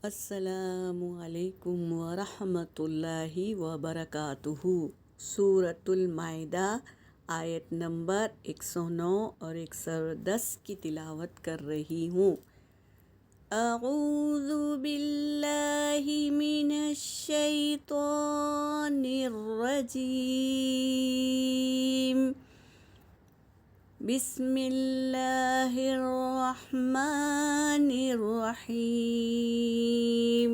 السلام علیکم ورحمۃ اللہ وبرکاتہ۔ سورۃ المائدہ آیت نمبر 109 اور 110 کی تلاوت کر رہی ہوں۔ اعوذ باللہ من الشیطان الرجیم، بسم اللہ الرحمن الرحیم۔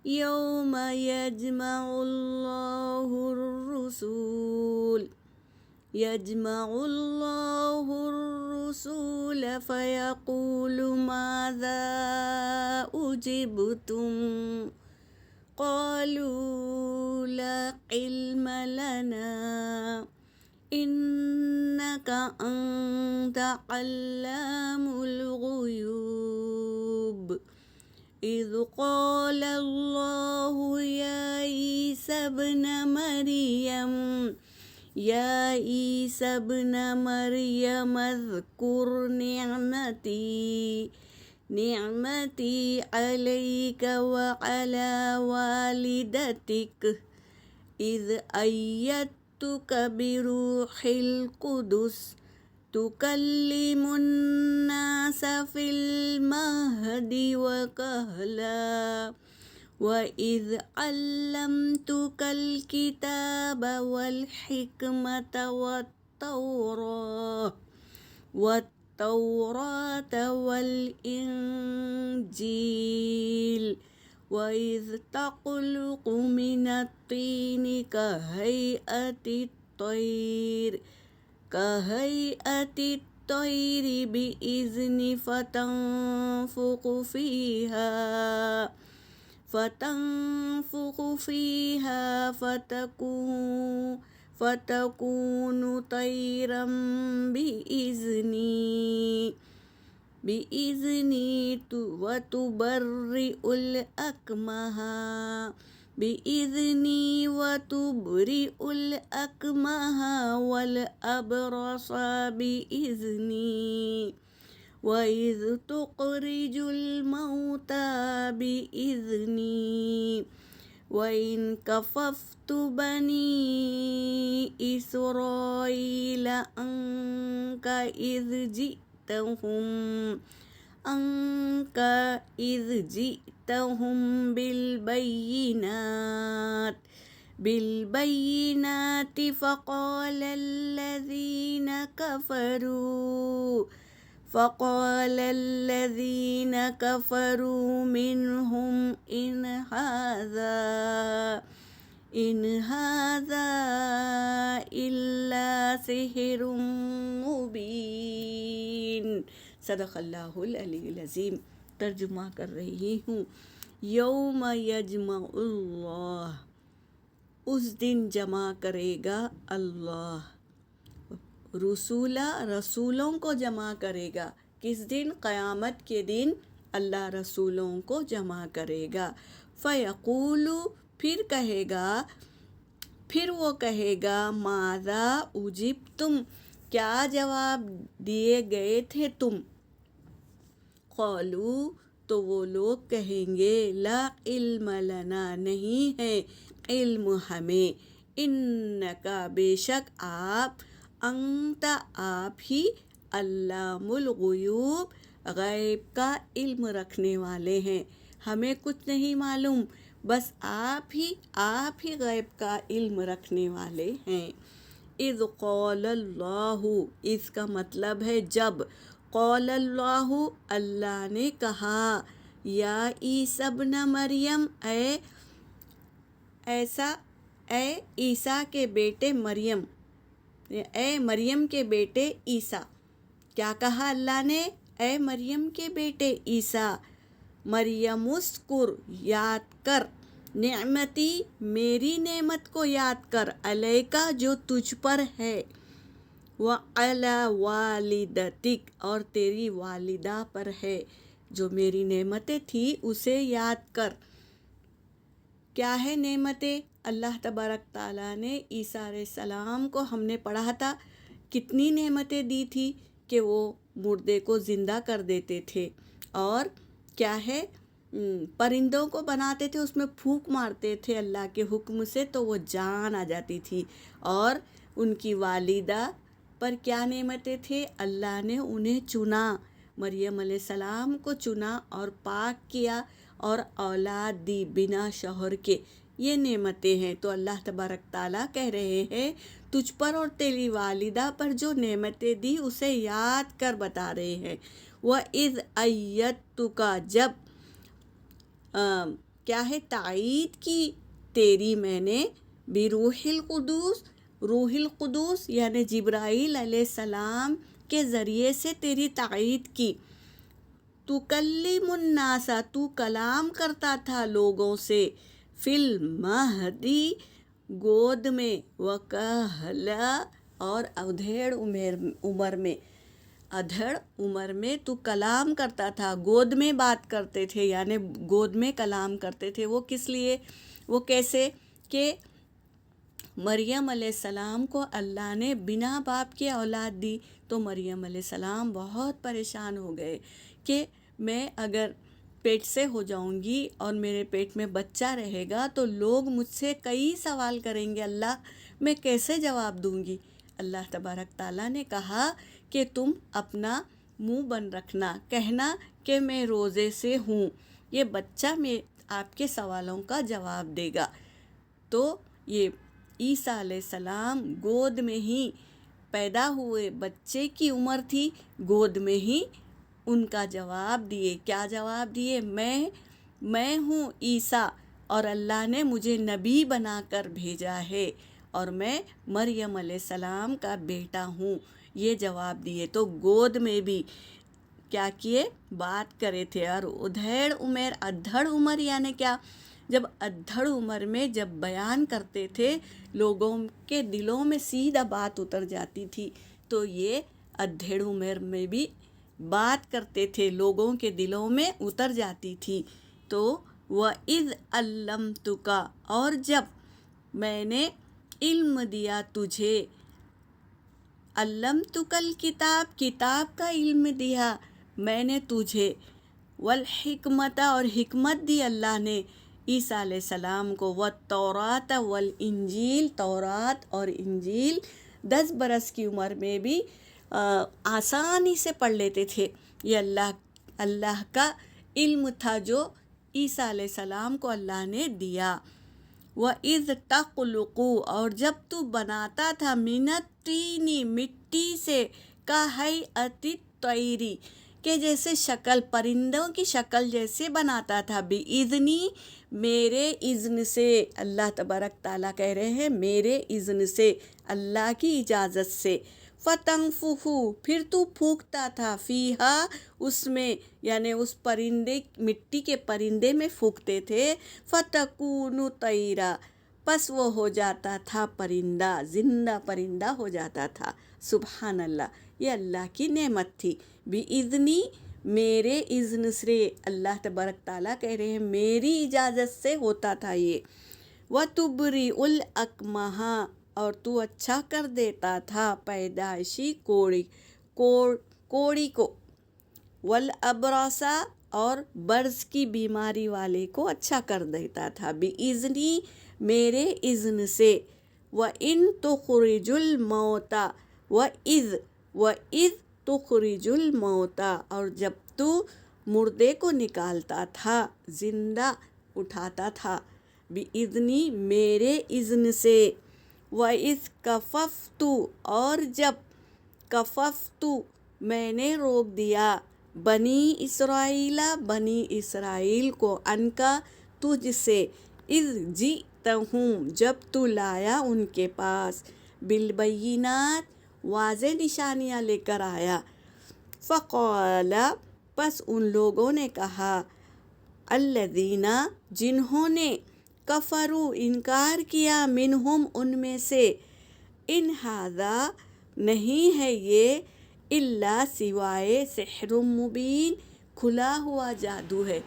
یوم یجمع اللہ الرسول فیقول ماذا اجبتم قالوا لا علم لنا انک انت علام الغیوب اذ قال اللہ یا عیسی ابن مریم اذکر نعمتی علیک وعلی والدتک اذ ایدتک بروح القدس تکلم الناس فی المہد وکہلا وَإِذْ عَلَّمْتُكَ الْكِتَابَ وَالْحِكْمَةَ وَالتَّوْرَاةَ وَالْإِنْجِيلَ وَإِذْ تَخْلُقُ مِنَ الطِّينِ كَهَيْئَةِ الطَّيْرِ بِإِذْنِي فتنفخ فيها فتكون طيرا بإذني وتبرئ الأكمه والأبرص بإذني وَإِذْ تُخْرِجُ الْمَوْتَى بِإِذْنِي وَإِنْ كَفَفْتُ بَنِي إِسْرَائِيلَ عَنْكَ إِذْ جِئْتَهُمْ بالبينات فقال الذين كفروا منهم إن هذا إلا سحر مبين۔ صدق اللہ العلی العظیم۔ ترجمہ کر رہی ہوں۔ یوم یجمع اللہ، اس دن جمع کرے گا اللہ، رسولوں کو جمع کرے گا۔ کس دن؟ قیامت کے دن اللہ رسولوں کو جمع کرے گا۔ فیقول، پھر وہ کہے گا ماذا اجبتم، کیا جواب دیے گئے تھے تم؟ قالوا، تو وہ لوگ کہیں گے لا علم لنا، نہیں ہے علم ہمیں، انک، بے شک آپ، انت، آپ ہی، علام الغیوب، غیب کا علم رکھنے والے ہیں، ہمیں کچھ نہیں معلوم، بس آپ ہی غیب کا علم رکھنے والے ہیں۔ اذ قال اللہ، اس کا مطلب ہے جب، قال اللہ، اللہ نے کہا، یا عیسی ابن مریم، اے عیسیٰ کے بیٹے مریم، اے مریم کے بیٹے عیسیٰ۔ کیا کہا اللہ نے؟ اے مریم کے بیٹے عیسیٰ، مریم اذکر، یاد کر، نعمتی، میری نعمت کو یاد کر، علیکا، جو تجھ پر ہے، وعلی والدتک، اور تیری والدہ پر ہے، جو میری نعمتیں تھی اسے یاد کر۔ کیا ہے نعمتیں؟ اللہ تبارک تعالیٰ نے عیسیٰ علیہ السلام کو، ہم نے پڑھا تھا، کتنی نعمتیں دی تھی کہ وہ مردے کو زندہ کر دیتے تھے، اور کیا ہے پرندوں کو بناتے تھے، اس میں پھونک مارتے تھے اللہ کے حکم سے تو وہ جان آ جاتی تھی. اور ان کی والدہ پر کیا نعمتیں تھے؟ اللہ نے انہیں چنا، مریم علیہ السلام کو چنا اور پاک کیا اور اولاد دی بنا شوہر کے. یہ نعمتیں ہیں. تو اللہ تبارک تعالیٰ کہہ رہے ہیں تجھ پر اور تیری والدہ پر جو نعمتیں دی اسے یاد کر بتا رہے ہیں. وَإِذْ أَيَّدتُّكَ، جب کیا ہے تائید کی تیری میں نے بروح القدس، روح القدس یعنی جبرائیل علیہ السلام کے ذریعے سے تیری تائید کی. تکلم الناس، تو کلام کرتا تھا لوگوں سے، فی المہدی گود میں، وکہلا اور ادھیڑ عمر میں. ادھڑ عمر میں تو کلام کرتا تھا، گود میں بات کرتے تھے یعنی گود میں کلام کرتے تھے. وہ کس لیے؟ وہ کیسے کہ مریم علیہ السلام کو اللہ نے بنا باپ کے اولاد دی. تو مریم علیہ السلام بہت پریشان ہو گئے کہ میں اگر پیٹ سے ہو جاؤں گی اور میرے پیٹ میں بچہ رہے گا تو لوگ مجھ سے کئی سوال کریں گے، اللہ میں کیسے جواب دوں گی؟ اللہ تبارک تعالیٰ نے کہا کہ تم اپنا منہ بند رکھنا، کہنا کہ میں روزے سے ہوں، یہ بچہ میں آپ کے سوالوں کا جواب دے گا. تو یہ عیسیٰ علیہ السلام گود میں ہی پیدا ہوئے، بچے کی عمر تھی، گود میں ہی ان کا جواب دیے. کیا جواب دیے؟ میں ہوں عیسیٰ اور اللہ نے مجھے نبی بنا کر بھیجا ہے اور میں مریم علیہ السلام کا بیٹا ہوں. یہ جواب دیے. تو گود میں بھی کیا کیے؟ بات کرے تھے. اور ادھڑ عمر یعنی کیا؟ جب ادھڑ عمر میں جب بیان کرتے تھے لوگوں کے دلوں میں سیدھا بات اتر جاتی تھی. تو یہ ادھڑ عمر میں بھی بات کرتے تھے، لوگوں کے دلوں میں اتر جاتی تھی. تو وَإِذْ عَلَّمْتُكَ، اور جب میں نے علم دیا تجھے، علمتک الکتاب، کتاب کا علم دیا میں نے تجھے، والحکمت، اور حکمت دی اللہ نے عیسیٰ علیہ السلام کو، والتوراۃ والانجیل، تورات اور انجیل 10 برس کی عمر میں بھی آسانی سے پڑھ لیتے تھے. یہ اللہ کا علم تھا جو عیسیٰ علیہ السلام کو اللہ نے دیا. وَإِذْ تَخْلُقُ، اور جب تو بناتا تھا، مِنَ الطِّینِ، مٹی سے، کَہَیْئَةِ الطَّیْرِ، کہ جیسے شکل پرندوں کی شکل جیسے بناتا تھا، بِإِذْنِ، میرے اذن سے. اللہ تبارک تعالیٰ کہہ رہے ہیں میرے اذن سے، اللہ کی اجازت سے. فَتَنفُخُ، پھر تو پھونکتا تھا، فیہا، اس میں یعنی اس پرندے، مٹی کے پرندے میں پھونکتے تھے. فَتَکُونُ طَیْرًا، پس وہ ہو جاتا تھا پرندہ، زندہ پرندہ ہو جاتا تھا. سبحان اللہ، یہ اللہ کی نعمت تھی. بِإِذْنِ، میرے اذن سے. اللہ تبارک تعالیٰ کہہ رہے ہیں میری اجازت سے ہوتا تھا یہ. وَتُبْرِئُ الْأَکْمَحَ، اور تو اچھا کر دیتا تھا پیدائشی کوڑی کو، والابرص، اور برص کی بیماری والے کو اچھا کر دیتا تھا. بِإِذْنِ، میرے اذن سے. وَإِن تُخْرِجُ الْمَوْتَى، وَإِذْ تُخْرِجُ الْمَوْتَى، اور جب تو مردے کو نکالتا تھا، زندہ اٹھاتا تھا. بِإِذْنِ، میرے اذن سے. وَإِذْ كَفَفْتُ، اور جب کففت، میں نے روک دیا، بنی اسرائیل کو، انکا، تجھ سے. اذ جئتہم، جب تو لایا ان کے پاس، بالبینات، واضح نشانیاں لے کر آیا. فقال، پس ان لوگوں نے کہا، الذین، جنہوں نے، کفروا، انکار کیا، منہم، ان میں سے، ان ھذا، نہیں ہے یہ، الا، سوائے، سحر مبین، کھلا ہوا جادو ہے.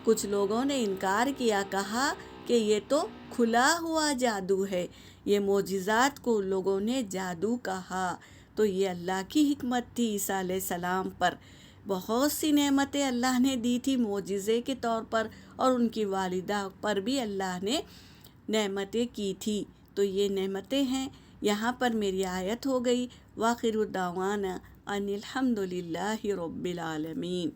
کچھ لوگوں نے انکار کیا، کہا کہ یہ تو کھلا ہوا جادو ہے. یہ معجزات کو لوگوں نے جادو کہا. تو یہ اللہ کی حکمت تھی عیسیٰ علیہ السلام پر. بہت سی نعمتیں اللہ نے دی تھی معجزے کے طور پر، اور ان کی والدہ پر بھی اللہ نے نعمتیں کی تھی. تو یہ نعمتیں ہیں. یہاں پر میری آیت ہو گئی. وآخر دعوانا ان الحمد للہ رب العالمین.